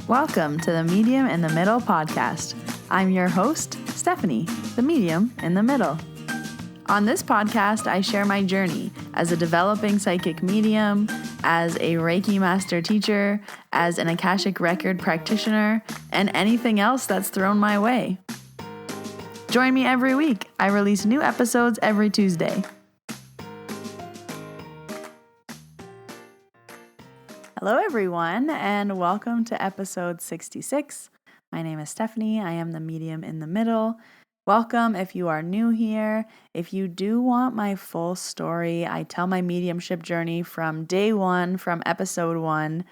Welcome to the Medium in the Middle podcast. I'm your host, Stephanie, the Medium in the Middle. On this podcast, I share my journey as a developing psychic medium, as a Reiki master teacher, as an Akashic record practitioner, and anything else that's thrown my way. Join me every week. I release new episodes every Tuesday. Hello, everyone, and welcome to episode 66. My name is Stephanie. I am the Medium in the Middle. Welcome if you are new here. If you do want my full story, I tell my mediumship journey from day one, from episode 1,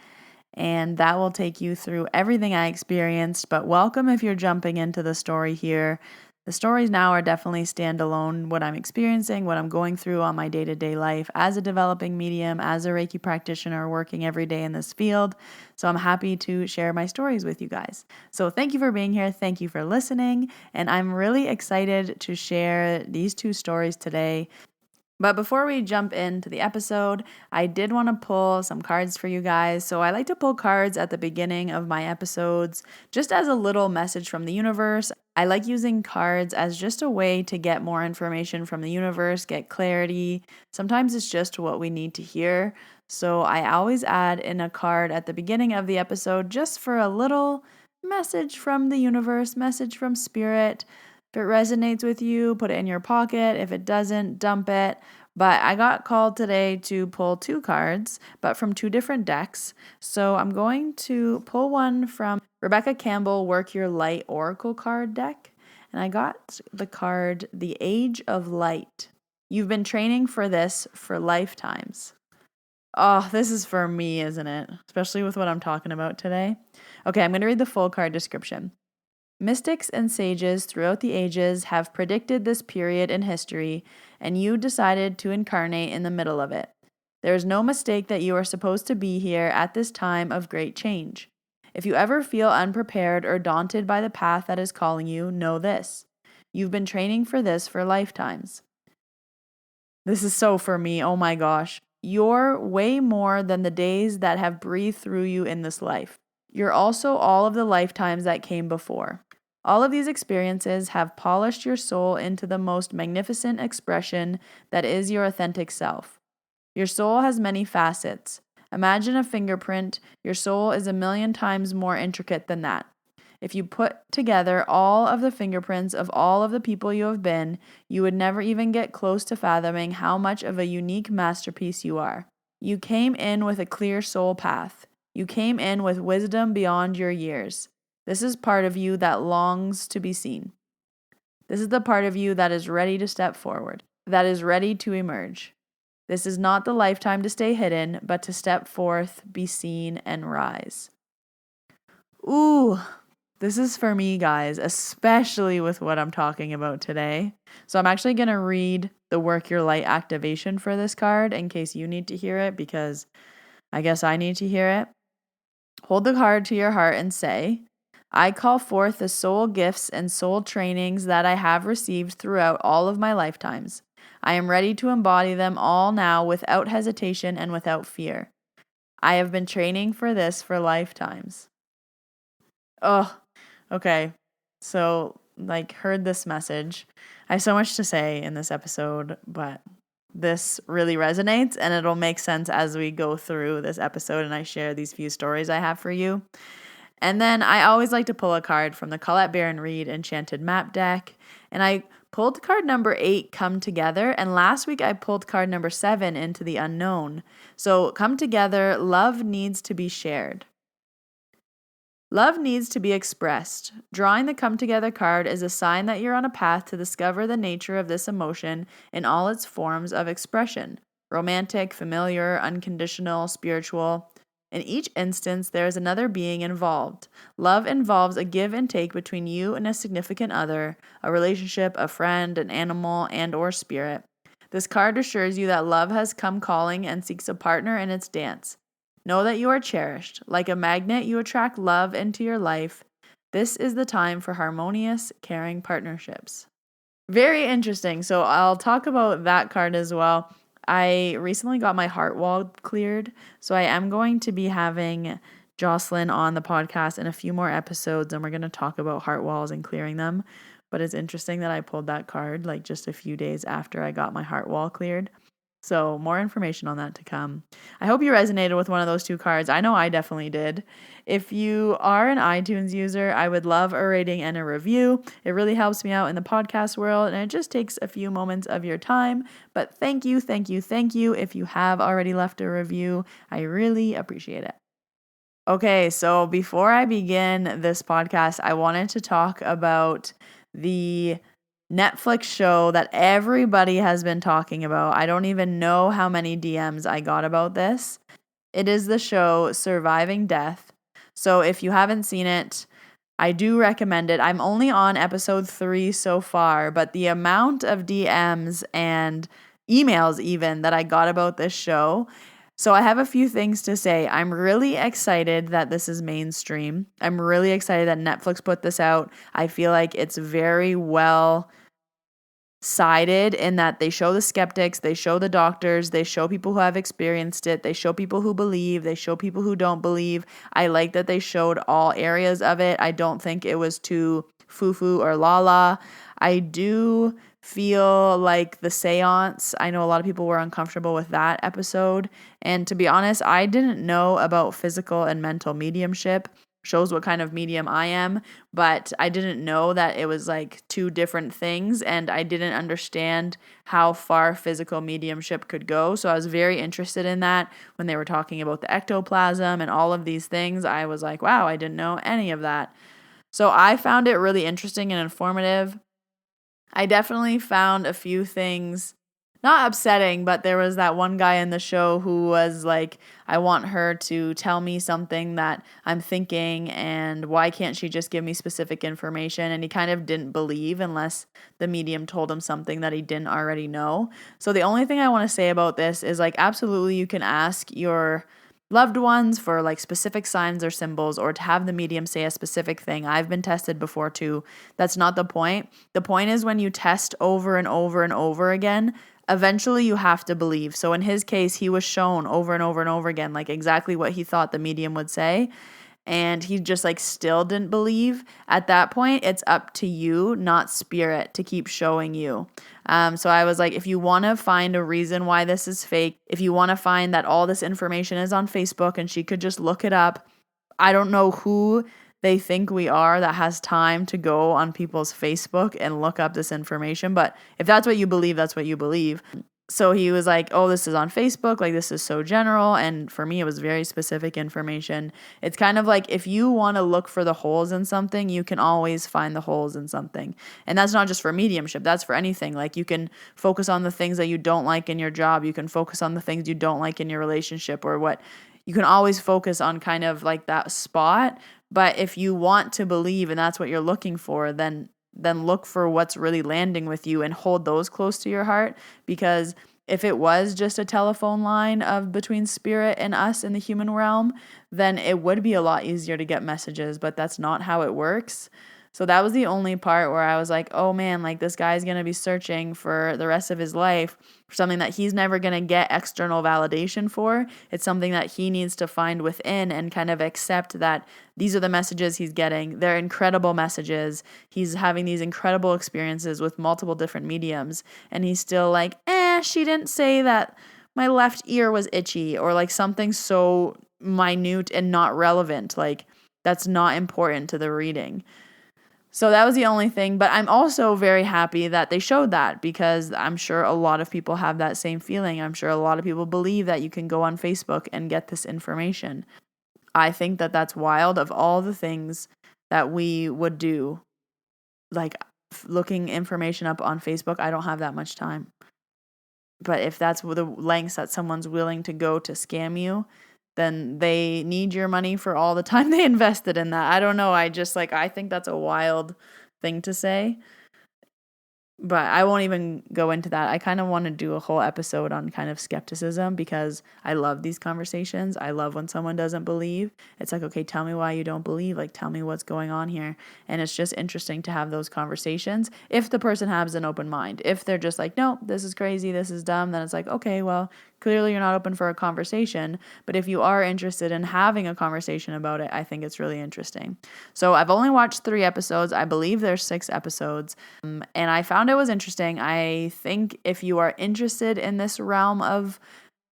and that will take you through everything I experienced. But welcome if you're jumping into the story here. The stories now are definitely standalone, what I'm experiencing, what I'm going through on my day-to-day life as a developing medium, as a Reiki practitioner working every day in this field. So I'm happy to share my stories with you guys. So thank you for being here. Thank you for listening. And I'm really excited to share these two stories today. But before we jump into the episode, I did want to pull some cards for you guys. So I like to pull cards at the beginning of my episodes just as a little message from the universe. I like using cards as just a way to get more information from the universe, get clarity. Sometimes it's just what we need to hear. So I always add in a card at the beginning of the episode just for a little message from the universe, message from spirit. If it resonates with you, put it in your pocket. If it doesn't, dump it. But I got called today to pull 2 cards, but from 2 different decks. So I'm going to pull one from Rebecca Campbell Work Your Light Oracle card deck. And I got the card, The Age of Light. You've been training for this for lifetimes. Oh, this is for me, isn't it? Especially with what I'm talking about today. Okay, I'm going to read the full card description. Mystics and sages throughout the ages have predicted this period in history, and you decided to incarnate in the middle of it. There is no mistake that you are supposed to be here at this time of great change. If you ever feel unprepared or daunted by the path that is calling you, know this. You've been training for this for lifetimes. This is so for me, oh my gosh. You're way more than the days that have breathed through you in this life. You're also all of the lifetimes that came before. All of these experiences have polished your soul into the most magnificent expression that is your authentic self. Your soul has many facets. Imagine a fingerprint. Your soul is 1,000,000 times more intricate than that. If you put together all of the fingerprints of all of the people you have been, you would never even get close to fathoming how much of a unique masterpiece you are. You came in with a clear soul path. You came in with wisdom beyond your years. This is part of you that longs to be seen. This is the part of you that is ready to step forward, that is ready to emerge. This is not the lifetime to stay hidden, but to step forth, be seen, and rise. Ooh, this is for me, guys, especially with what I'm talking about today. So I'm actually going to read the Work Your Light activation for this card in case you need to hear it, because I guess I need to hear it. Hold the card to your heart and say, I call forth the soul gifts and soul trainings that I have received throughout all of my lifetimes. I am ready to embody them all now without hesitation and without fear. I have been training for this for lifetimes. Oh, okay. So, heard this message. I have so much to say in this episode, but this really resonates and it'll make sense as we go through this episode and I share these few stories I have for you. And then I always like to pull a card from the Colette Baron Reid Enchanted Map deck. And I pulled card number 8, Come Together. And last week I pulled card number 7, Into the Unknown. So come together, love needs to be shared. Love needs to be expressed. Drawing the Come Together card is a sign that you're on a path to discover the nature of this emotion in all its forms of expression. Romantic, familiar, unconditional, spiritual. In each instance, there is another being involved. Love involves a give and take between you and a significant other, a relationship, a friend, an animal, and or spirit. This card assures you that love has come calling and seeks a partner in its dance. Know that you are cherished. Like a magnet, you attract love into your life. This is the time for harmonious, caring partnerships. Very interesting. So I'll talk about that card as well. I recently got my heart wall cleared, so I am going to be having Jocelyn on the podcast in a few more episodes, and we're going to talk about heart walls and clearing them. But it's interesting that I pulled that card like just a few days after I got my heart wall cleared. So more information on that to come. I hope you resonated with one of those two cards. I know I definitely did. If you are an iTunes user, I would love a rating and a review. It really helps me out in the podcast world, and it just takes a few moments of your time. But thank you, thank you, thank you if you have already left a review. I really appreciate it. Okay, so before I begin this podcast, I wanted to talk about the Netflix show that everybody has been talking about. I don't even know how many DMs I got about this. It is the show Surviving Death. So if you haven't seen it, I do recommend it. I'm only on episode 3 so far, but the amount of DMs and emails even that I got about this show. So I have a few things to say. I'm really excited that this is mainstream. I'm really excited that Netflix put this out. I feel like it's very well sided in that they show the skeptics, they show the doctors, they show people who have experienced it, they show people who believe, they show people who don't believe. I like that they showed all areas of it. I don't think it was too foo-foo or la-la. I do feel like the seance, I know a lot of people were uncomfortable with that episode. And to be honest, I didn't know about physical and mental mediumship. Shows what kind of medium I am, but I didn't know that it was like two different things, and I didn't understand how far physical mediumship could go. So I was very interested in that when they were talking about the ectoplasm and all of these things. I was like, wow, I didn't know any of that. So I found it really interesting and informative. I definitely found a few things not upsetting, but there was that one guy in the show who was like, I want her to tell me something that I'm thinking, and why can't she just give me specific information? And he kind of didn't believe unless the medium told him something that he didn't already know. So the only thing I want to say about this is like, absolutely you can ask your loved ones for like specific signs or symbols, or to have the medium say a specific thing. I've been tested before too. That's not the point. The point is when you test over and over and over again, eventually you have to believe. So in his case, he was shown over and over and over again, like exactly what he thought the medium would say. And he just like still didn't believe. At that point, it's up to you, not spirit, to keep showing you. So I was like, if you want to find a reason why this is fake, if you want to find that all this information is on Facebook and she could just look it up, I don't know who they think we are that has time to go on people's Facebook and look up this information. But if that's what you believe, that's what you believe. So he was like, oh, this is on Facebook. Like, this is so general. And for me, it was very specific information. It's kind of like if you want to look for the holes in something, you can always find the holes in something. And that's not just for mediumship. That's for anything. Like, you can focus on the things that you don't like in your job. You can focus on the things you don't like in your relationship, or what you can always focus on, kind of like that spot. But if you want to believe and that's what you're looking for, then look for what's really landing with you and hold those close to your heart. Because if it was just a telephone line of between spirit and us in the human realm, then it would be a lot easier to get messages, but that's not how it works. So that was the only part where I was like, oh man, like this guy's going to be searching for the rest of his life for something that he's never going to get external validation for. It's something that he needs to find within and kind of accept that these are the messages he's getting. They're incredible messages. He's having these incredible experiences with multiple different mediums. And he's still like, she didn't say that my left ear was itchy, or like something so minute and not relevant. Like, that's not important to the reading. So that was the only thing, but I'm also very happy that they showed that, because I'm sure a lot of people have that same feeling. I'm sure a lot of people believe that you can go on Facebook and get this information. I think that that's wild. Of all the things that we would do, like looking information up on Facebook, I don't have that much time. But if that's the lengths that someone's willing to go to scam you, then they need your money for all the time they invested in that. I don't know. I think that's a wild thing to say. But I won't even go into that. I kind of want to do a whole episode on kind of skepticism, because I love these conversations. I love when someone doesn't believe. It's like, okay, tell me why you don't believe. Like, tell me what's going on here. And it's just interesting to have those conversations. If the person has an open mind, if they're just like, no, this is crazy, this is dumb, then it's like, okay, well, clearly you're not open for a conversation, but if you are interested in having a conversation about it, I think it's really interesting. So I've only watched 3 episodes. I believe there's 6 episodes, and I found it was interesting. I think if you are interested in this realm of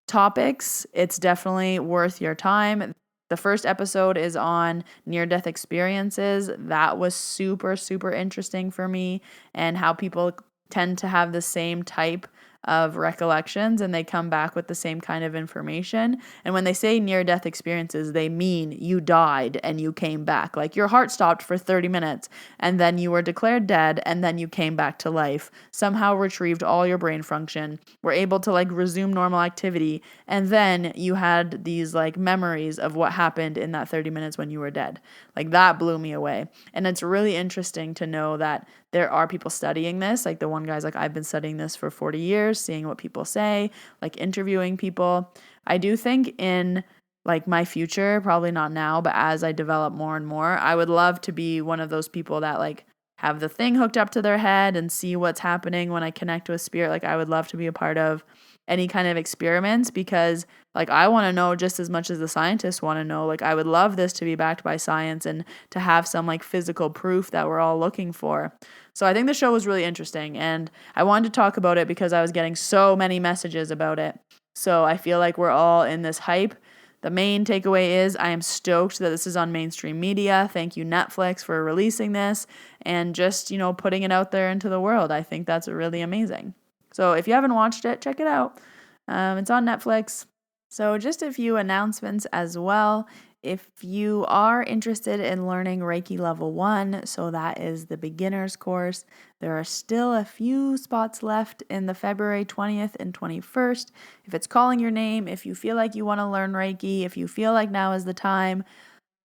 topics, it's definitely worth your time. The first episode is on near-death experiences. That was super, super interesting for me, and how people tend to have the same type of recollections and they come back with the same kind of information. And when they say near-death experiences, they mean you died and you came back. Like your heart stopped for 30 minutes and then you were declared dead and then you came back to life, somehow retrieved all your brain function, were able to like resume normal activity, and then you had these like memories of what happened in that 30 minutes when you were dead. Like that blew me away. And it's really interesting to know that there are people studying this. Like the one guy's like, I've been studying this for 40 years, seeing what people say, like interviewing people. I do think in like my future, probably not now, but as I develop more and more, I would love to be one of those people that like have the thing hooked up to their head and see what's happening when I connect with spirit. Like I would love to be a part of any kind of experiments, because like I want to know just as much as the scientists want to know. Like I would love this to be backed by science and to have some like physical proof that we're all looking for. So I think the show was really interesting, and I wanted to talk about it because I was getting so many messages about it. So I feel like we're all in this hype. The main takeaway is I am stoked that this is on mainstream media. Thank you, Netflix, for releasing this and just, putting it out there into the world. I think that's really amazing. So if you haven't watched it, check it out. It's on Netflix. So just a few announcements as well. If you are interested in learning Reiki Level 1, so that is the beginner's course, there are still a few spots left in the February 20th and 21st. If it's calling your name, if you feel like you want to learn Reiki, if you feel like now is the time,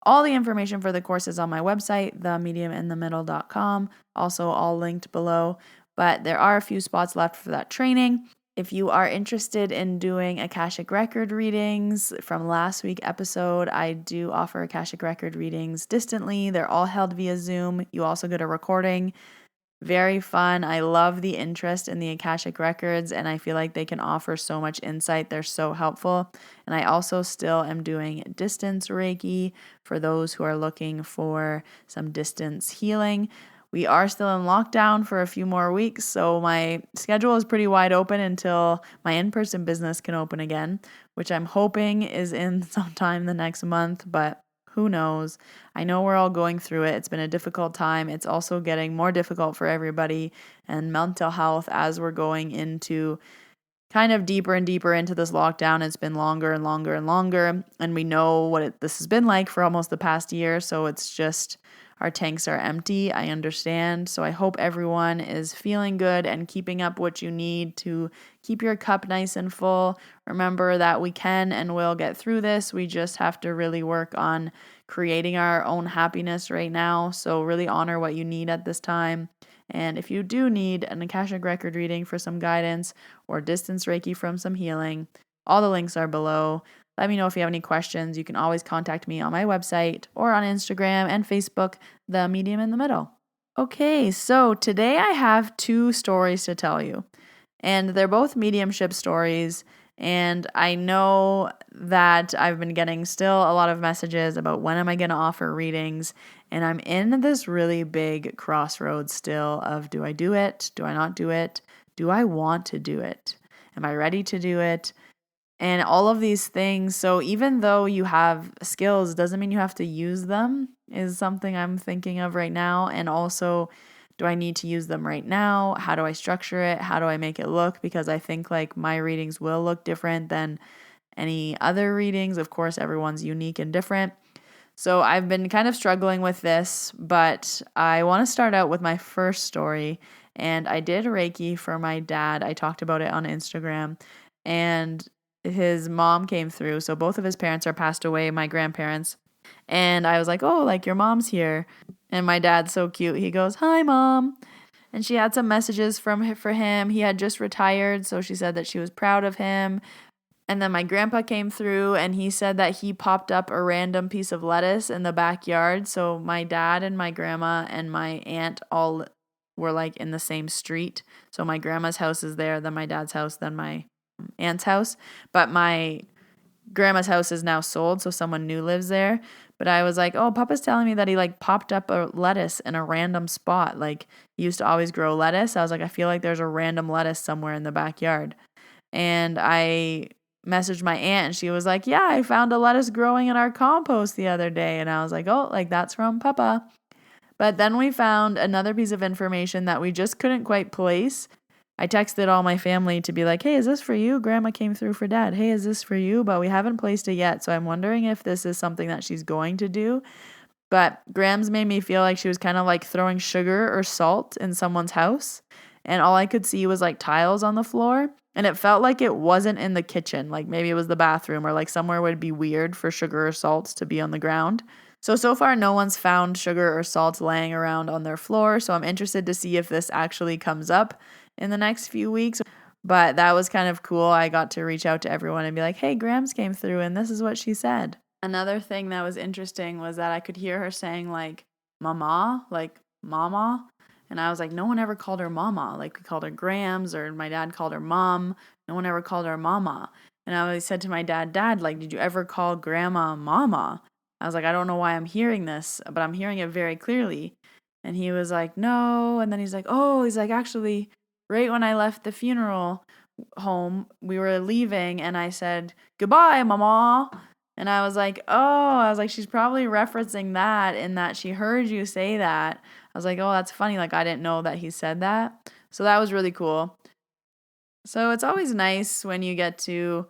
all the information for the course is on my website, themediuminthemiddle.com, also all linked below. But there are a few spots left for that training. If you are interested in doing Akashic Record readings from last week's episode, I do offer Akashic Record readings distantly. They're all held via Zoom. You also get a recording. Very fun. I love the interest in the Akashic Records, and I feel like they can offer so much insight. They're so helpful. And I also still am doing distance Reiki for those who are looking for some distance healing. We are still in lockdown for a few more weeks, so my schedule is pretty wide open until my in-person business can open again, which I'm hoping is in sometime the next month, but who knows? I know we're all going through it. It's been a difficult time. It's also getting more difficult for everybody, and mental health as we're going into kind of deeper and deeper into this lockdown. It's been longer and longer and longer, and we know what this has been like for almost the past year, so it's just our tanks are empty. I understand. So I hope everyone is feeling good and keeping up what you need to keep your cup nice and full. Remember that we can and will get through this. We just have to really work on creating our own happiness right now. So really honor what you need at this time. And if you do need an Akashic Record reading for some guidance or distance Reiki from some healing, all the links are below. Let me know if you have any questions. You can always contact me on my website or on Instagram and Facebook, The Medium in the Middle. Okay, so today I have 2 stories to tell you, and they're both mediumship stories. And I know that I've been getting still a lot of messages about when am I going to offer readings, and I'm in this really big crossroads still of, do I do it? Do I not do it? Do I want to do it? Am I ready to do it? And all of these things. So even though you have skills, doesn't mean you have to use them, is something I'm thinking of right now. And also, do I need to use them right now? How do I structure it? How do I make it look? Because I think like my readings will look different than any other readings. Of course, everyone's unique and different. So I've been kind of struggling with this, but I want to start out with my first story. And I did Reiki for my dad. I talked about it on Instagram, and his mom came through. So both of his parents are passed away, my grandparents. And I was like, oh, like your mom's here. And my dad's so cute. He goes, hi, Mom. And she had some messages for him. He had just retired, so she said that she was proud of him. And then my grandpa came through, and he said that he popped up a random piece of lettuce in the backyard. So my dad and my grandma and my aunt all were like in the same street. So my grandma's house is there, then my dad's house, then my aunt's house, but my grandma's house is now sold, so someone new lives there. But I was like, oh, Papa's telling me that he like popped up a lettuce in a random spot. Like he used to always grow lettuce. I was like, I feel like there's a random lettuce somewhere in the backyard. And I messaged my aunt and she was like, yeah, I found a lettuce growing in our compost the other day. And I was like, oh, like that's from Papa. But then we found another piece of information that we just couldn't quite place. I texted all my family to be like, hey, is this for you? Grandma came through for Dad. Hey, is this for you? But we haven't placed it yet. So I'm wondering if this is something that she's going to do. But Grams made me feel like she was kind of like throwing sugar or salt in someone's house. And all I could see was like tiles on the floor. And it felt like it wasn't in the kitchen. Like maybe it was the bathroom or like somewhere would be weird for sugar or salt to be on the ground. So far no one's found sugar or salt laying around on their floor. So I'm interested to see if this actually comes up in the next few weeks. But that was kind of cool. I got to reach out to everyone and be like, hey, Grams came through and this is what she said. Another thing that was interesting was that I could hear her saying like mama, like mama. And I was like, no one ever called her mama. Like we called her Grams or my dad called her mom. No one ever called her mama. And I always said to my dad, like, did you ever call grandma mama? I was like, I don't know why I'm hearing this, but I'm hearing it very clearly. And he was like, no. And then he's like, actually, right when I left the funeral home, we were leaving and I said, goodbye, mama. And I was like, she's probably referencing that in that she heard you say that. I was like, oh, that's funny. Like, I didn't know that he said that. So that was really cool. So it's always nice when you get to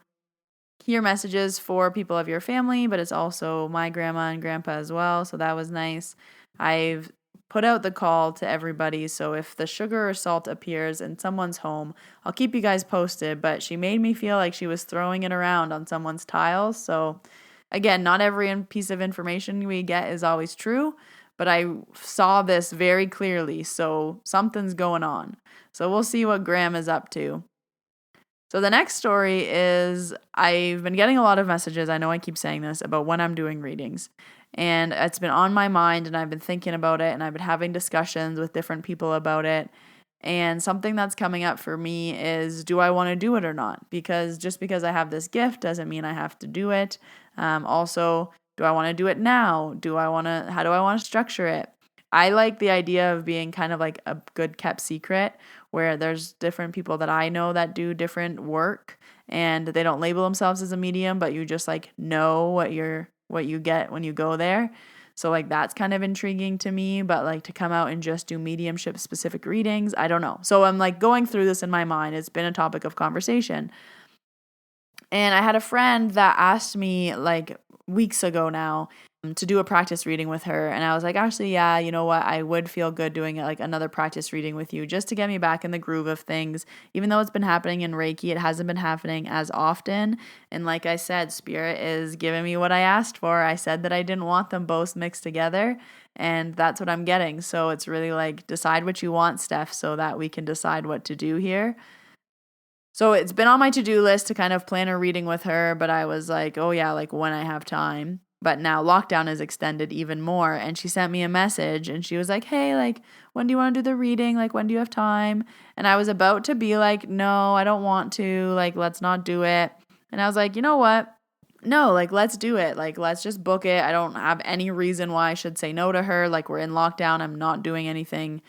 hear messages for people of your family, but it's also my grandma and grandpa as well. So that was nice. I've put out the call to everybody. So if the sugar or salt appears in someone's home, I'll keep you guys posted. But she made me feel like she was throwing it around on someone's tiles. So again, not every piece of information we get is always true, but I saw this very clearly. So something's going on. So we'll see what Graham is up to. So the next story is I've been getting a lot of messages, I know I keep saying this, about when I'm doing readings. And it's been on my mind and I've been thinking about it and I've been having discussions with different people about it. And something that's coming up for me is, do I want to do it or not? Because just because I have this gift doesn't mean I have to do it. Also, do I want to do it now? How do I want to structure it? I like the idea of being kind of like a good kept secret where there's different people that I know that do different work and they don't label themselves as a medium, but you just like know what you get when you go there. So like that's kind of intriguing to me, but like to come out and just do mediumship specific readings, I don't know. So I'm like going through this in my mind. It's been a topic of conversation. And I had a friend that asked me like weeks ago now to do a practice reading with her. And I was like, actually, yeah, you know what? I would feel good doing it, like another practice reading with you just to get me back in the groove of things. Even though it's been happening in Reiki, it hasn't been happening as often. And like I said, Spirit is giving me what I asked for. I said that I didn't want them both mixed together. And that's what I'm getting. So it's really like decide what you want, Steph, so that we can decide what to do here. So it's been on my to-do list to kind of plan a reading with her, but I was like, oh yeah, like when I have time. But now lockdown is extended even more. And she sent me a message and she was like, hey, like, when do you want to do the reading? Like, when do you have time? And I was about to be like, no, I don't want to. Like, let's not do it. And I was like, you know what? No, like, let's do it. Like, let's just book it. I don't have any reason why I should say no to her. Like, we're in lockdown. I'm not doing anything.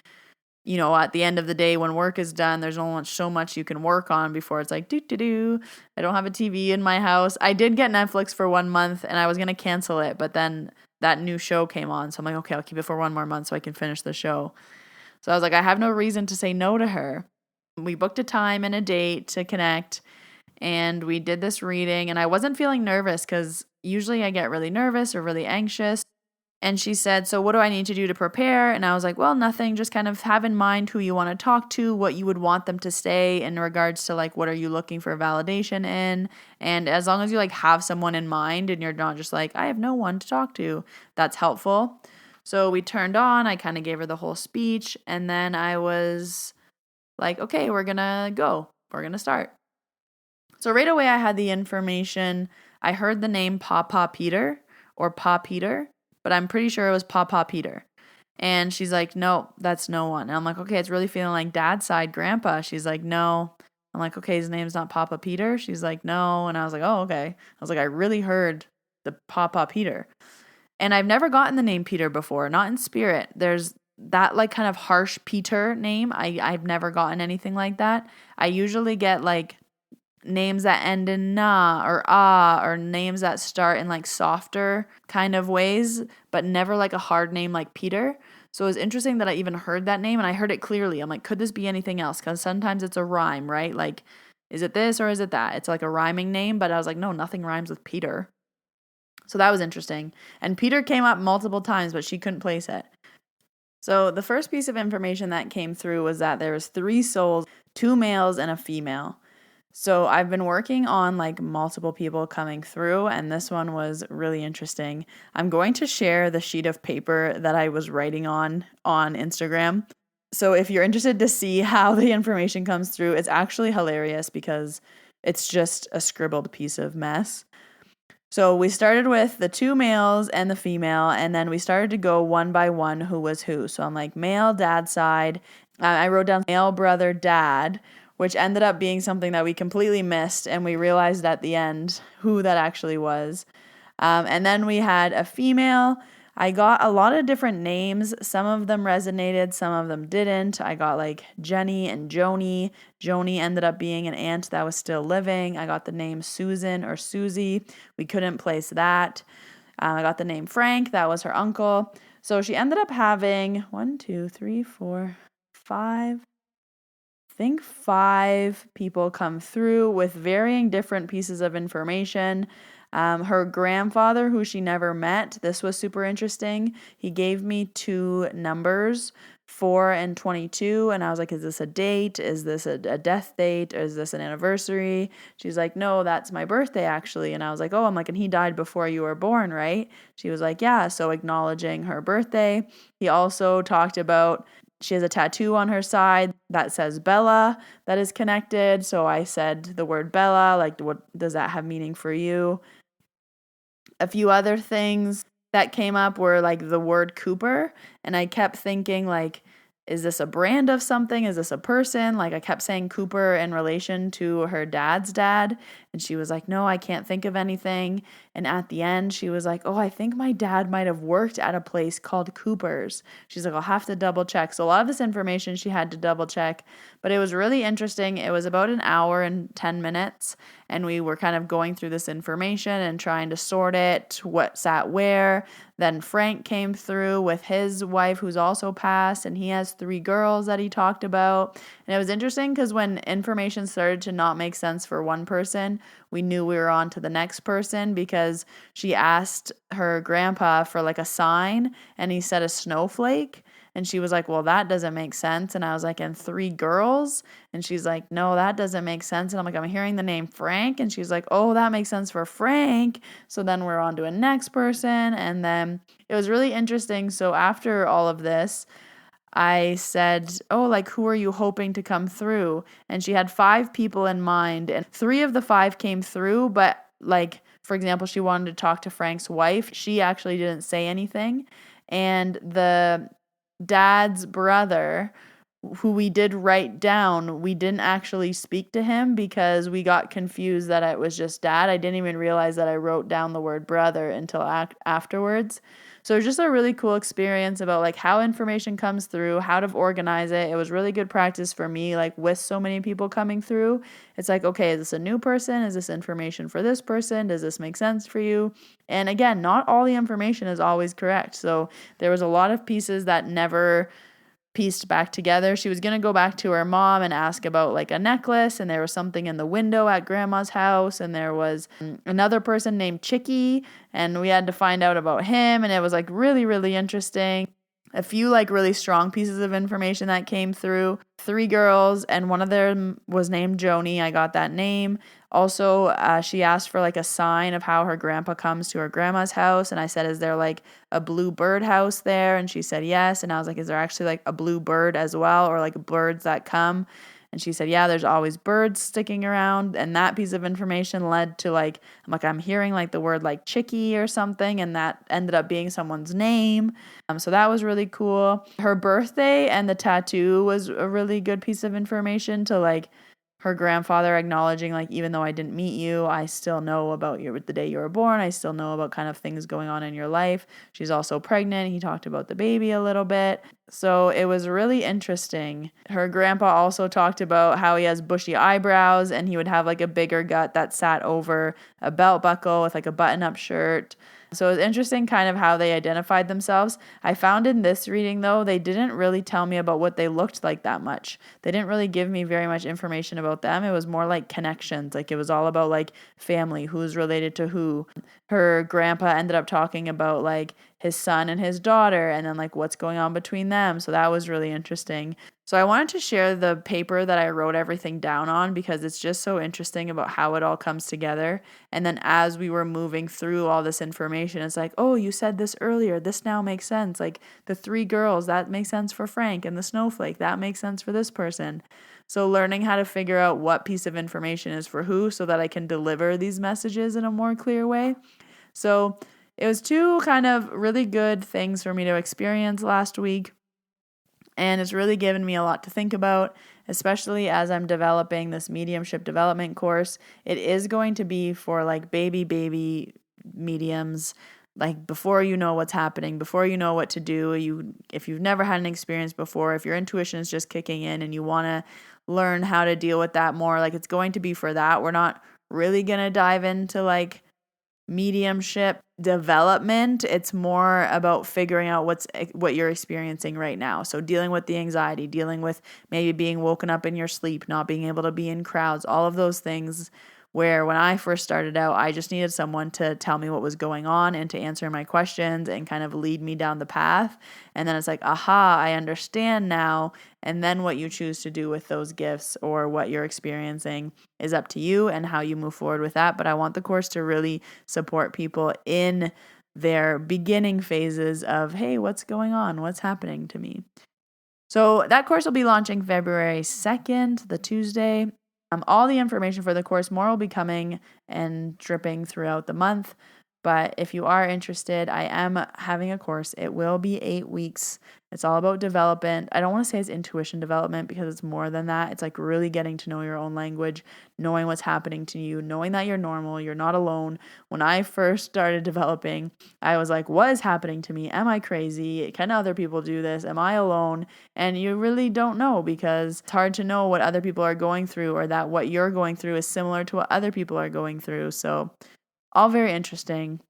You know, at the end of the day, when work is done, there's only so much you can work on before it's like, do. I don't have a TV in my house. I did get Netflix for 1 month and I was going to cancel it, but then that new show came on. So I'm like, okay, I'll keep it for 1 more month so I can finish the show. So I was like, I have no reason to say no to her. We booked a time and a date to connect and we did this reading and I wasn't feeling nervous because usually I get really nervous or really anxious. And she said, so what do I need to do to prepare? And I was like, well, nothing. Just kind of have in mind who you want to talk to, what you would want them to say in regards to like, what are you looking for validation in? And as long as you like have someone in mind and you're not just like, I have no one to talk to, that's helpful. So we turned on, I kind of gave her the whole speech. And then I was like, okay, we're going to go. We're going to start. So right away I had the information. I heard the name Papa Peter or Pa Peter. But I'm pretty sure it was Papa Peter. And she's like, no, that's no one. And I'm like, okay, it's really feeling like dad's side grandpa. She's like, no. I'm like, okay, his name's not Papa Peter. She's like, no. And I was like, oh, okay. I was like, I really heard the Papa Peter. And I've never gotten the name Peter before, not in spirit. There's that like kind of harsh Peter name. I've never gotten anything like that. I usually get like names that end in na or ah, or names that start in like softer kind of ways, but never like a hard name like Peter. So it was interesting that I even heard that name, and I heard it clearly. I'm like, could this be anything else? Because sometimes it's a rhyme, right? Like, is it this or is it that? It's like a rhyming name, but I was like, no, nothing rhymes with Peter. So that was interesting. And Peter came up multiple times, but she couldn't place it. So the first piece of information that came through was that there was 3 souls, 2 males and a female. So I've been working on like multiple people coming through, and this one was really interesting. I'm going to share the sheet of paper that I was writing on Instagram. So if you're interested to see how the information comes through, it's actually hilarious because it's just a scribbled piece of mess. So we started with the 2 males and the female, and then we started to go one by one who was who. So I'm like, male, dad side. I wrote down male, brother, dad, which ended up being something that we completely missed, and we realized at the end who that actually was. And then we had a female. I got a lot of different names. Some of them resonated, some of them didn't. I got like Jenny and Joni. Joni ended up being an aunt that was still living. I got the name Susan or Susie. We couldn't place that. I got the name Frank. That was her uncle. So she ended up having 5 people come through with varying different pieces of information. Her grandfather, who she never met, this was super interesting. He gave me 2 numbers, 4 and 22, and I was like, is this a date? Is this a death date? Or is this an anniversary? She's like, no, that's my birthday actually. And I was like, oh, I'm like, and he died before you were born, right? She was like, yeah, so acknowledging her birthday. He also talked about she has a tattoo on her side that says Bella that is connected. So I said the word Bella, like, what does that have meaning for you? A few other things that came up were like the word Cooper. And I kept thinking, like, is this a brand of something? Is this a person? Like, I kept saying Cooper in relation to her dad's dad. And she was like, no, I can't think of anything. And at the end, she was like, oh, I think my dad might have worked at a place called Cooper's. She's like, I'll have to double check. So a lot of this information she had to double check. But it was really interesting. It was about an hour and 10 minutes. And we were kind of going through this information and trying to sort it, what sat where. Then Frank came through with his wife, who's also passed, and he has 3 girls that he talked about. And it was interesting because when information started to not make sense for one person, we knew we were on to the next person, because she asked her grandpa for like a sign, and he said a snowflake. And she was like, well, that doesn't make sense. And I was like, and 3 girls? And she's like, no, that doesn't make sense. And I'm like, I'm hearing the name Frank. And she's like, oh, that makes sense for Frank. So then we're on to a next person. And then it was really interesting. So after all of this, I said, oh, like, who are you hoping to come through? And she had 5 people in mind, and 3 of the 5 came through. But like, for example, she wanted to talk to Frank's wife. She actually didn't say anything. And the dad's brother, who we did write down, we didn't actually speak to him because we got confused that it was just dad. I didn't even realize that I wrote down the word brother until afterwards. So it was just a really cool experience about like how information comes through, how to organize it. It was really good practice for me, like with so many people coming through. It's like, okay, is this a new person? Is this information for this person? Does this make sense for you? And again, not all the information is always correct. So there was a lot of pieces that never pieced back together. She was going to go back to her mom and ask about like a necklace, and there was something in the window at grandma's house, and there was another person named Chicky, and we had to find out about him, and it was like really, really interesting. A few like really strong pieces of information that came through. 3 girls, and one of them was named Joni. I got that name. Also, she asked for like a sign of how her grandpa comes to her grandma's house. And I said, is there like a blue bird house there? And she said, yes. And I was like, is there actually like a blue bird as well? Or like birds that come? And she said, yeah, there's always birds sticking around. And that piece of information led to like, I'm hearing like the word like Chicky or something. And that ended up being someone's name. So that was really cool. Her birthday and the tattoo was a really good piece of information to like her grandfather acknowledging, like, even though I didn't meet you, I still know about the day you were born. I still know about kind of things going on in your life. She's also pregnant. He talked about the baby a little bit. So it was really interesting. Her grandpa also talked about how he has bushy eyebrows and he would have like a bigger gut that sat over a belt buckle with like a button-up shirt. So it was interesting kind of how they identified themselves. I found in this reading, though, they didn't really tell me about what they looked like that much. They didn't really give me very much information about them. It was more like connections. Like it was all about like family, who's related to who. Her grandpa ended up talking about like his son and his daughter and then like what's going on between them. So that was really interesting. So I wanted to share the paper that I wrote everything down on because it's just so interesting about how it all comes together. And then as we were moving through all this information, it's like, oh, you said this earlier. This now makes sense. Like the 3 girls, that makes sense for Frank, and the snowflake, that makes sense for this person. So learning how to figure out what piece of information is for who so that I can deliver these messages in a more clear way. So it was 2 kind of really good things for me to experience last week. And it's really given me a lot to think about, especially as I'm developing this mediumship development course. It is going to be for like baby mediums, like before you know what's happening, before you know what to do. If you've never had an experience before, if your intuition is just kicking in and you want to learn how to deal with that more, like it's going to be for that. We're not really going to dive into like mediumship development. It's more about figuring out what you're experiencing right now. So dealing with the anxiety, dealing with maybe being woken up in your sleep, not being able to be in crowds, all of those things where when I first started out, I just needed someone to tell me what was going on and to answer my questions and kind of lead me down the path. And then it's like, aha, I understand now. And then what you choose to do with those gifts or what you're experiencing is up to you and how you move forward with that. But I want the course to really support people in their beginning phases of, hey, what's going on? What's happening to me? So that course will be launching February 2nd, the Tuesday. All the information for the course, more will be coming and dripping throughout the month. But if you are interested, I am having a course. It will be 8 weeks. It's all about development. I don't want to say it's intuition development because it's more than that. It's like really getting to know your own language, knowing what's happening to you, knowing that you're normal, you're not alone. When I first started developing, I was like, what is happening to me? Am I crazy? Can other people do this? Am I alone? And you really don't know because it's hard to know what other people are going through or that what you're going through is similar to what other people are going through. So all very interesting.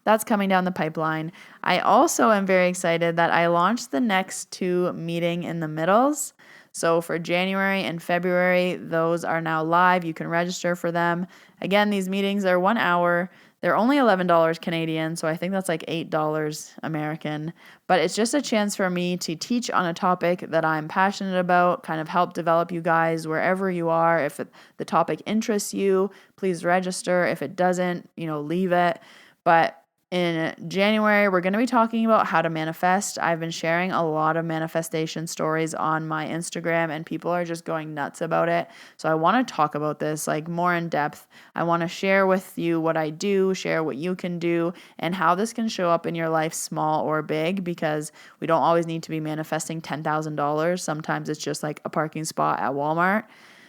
That's coming down the pipeline. I also am very excited that I launched the next 2 meeting in the middles. So for January and February, those are now live. You can register for them. Again, these meetings are 1 hour. They're only $11 Canadian, so I think that's like $8 American. But it's just a chance for me to teach on a topic that I'm passionate about, kind of help develop you guys wherever you are. If the topic interests you, please register. If it doesn't, leave it. But in January, we're going to be talking about how to manifest. I've been sharing a lot of manifestation stories on my Instagram and people are just going nuts about it. So I want to talk about this like more in depth. I want to share with you what I do, share what you can do, and how this can show up in your life, small or big, because we don't always need to be manifesting $10,000. Sometimes it's just like a parking spot at Walmart.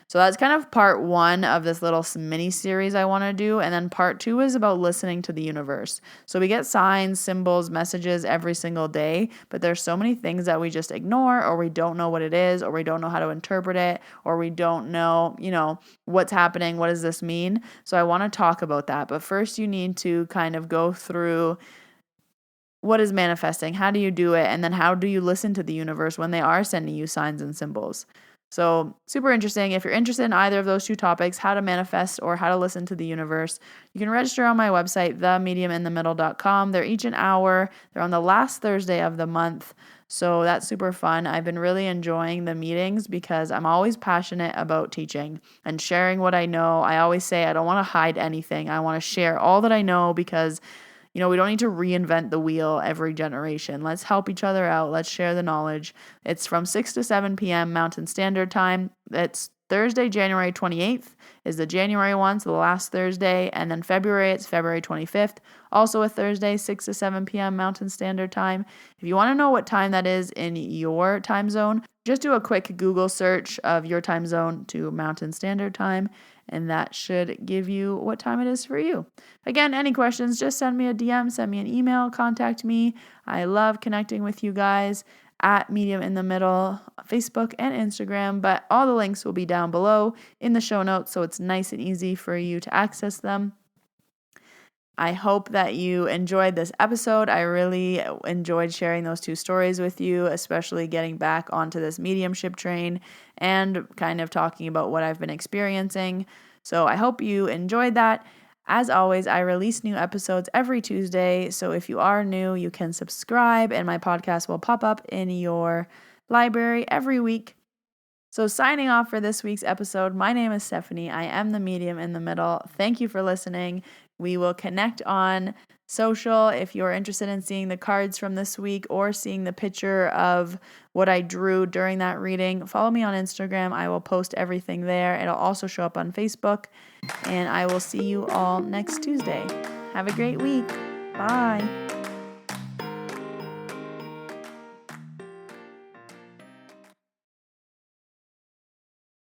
So that's kind of part 1 of this little mini series I want to do. And then part 2 is about listening to the universe. So we get signs, symbols, messages every single day, but there's so many things that we just ignore, or we don't know what it is, or we don't know how to interpret it, or we don't know, what's happening. What does this mean? So I want to talk about that. But first you need to kind of go through what is manifesting, how do you do it, and then how do you listen to the universe when they are sending you signs and symbols. So super interesting. If you're interested in either of those 2 topics, how to manifest or how to listen to the universe, you can register on my website, themediuminthemiddle.com. They're each an hour. They're on the last Thursday of the month. So that's super fun. I've been really enjoying the meetings because I'm always passionate about teaching and sharing what I know. I always say I don't want to hide anything. I want to share all that I know because we don't need to reinvent the wheel every generation. Let's help each other out. Let's share the knowledge. It's from 6 to 7 p.m. Mountain Standard Time. It's Thursday, January 28th is the January one, so the last Thursday. And then February, it's February 25th. Also a Thursday, 6 to 7 p.m. Mountain Standard Time. If you want to know what time that is in your time zone, just do a quick Google search of your time zone to Mountain Standard Time, and that should give you what time it is for you. Again, any questions, just send me a DM, send me an email, contact me. I love connecting with you guys at Medium in the Middle, Facebook and Instagram, but all the links will be down below in the show notes, so it's nice and easy for you to access them. I hope that you enjoyed this episode. I really enjoyed sharing those 2 stories with you, especially getting back onto this mediumship train and kind of talking about what I've been experiencing. So I hope you enjoyed that. As always, I release new episodes every Tuesday. So if you are new, you can subscribe and my podcast will pop up in your library every week. So signing off for this week's episode, my name is Stephanie. I am the medium in the middle. Thank you for listening. We will connect on social if you're interested in seeing the cards from this week or seeing the picture of what I drew during that reading. Follow me on Instagram. I will post everything there. It'll also show up on Facebook. And I will see you all next Tuesday. Have a great week. Bye.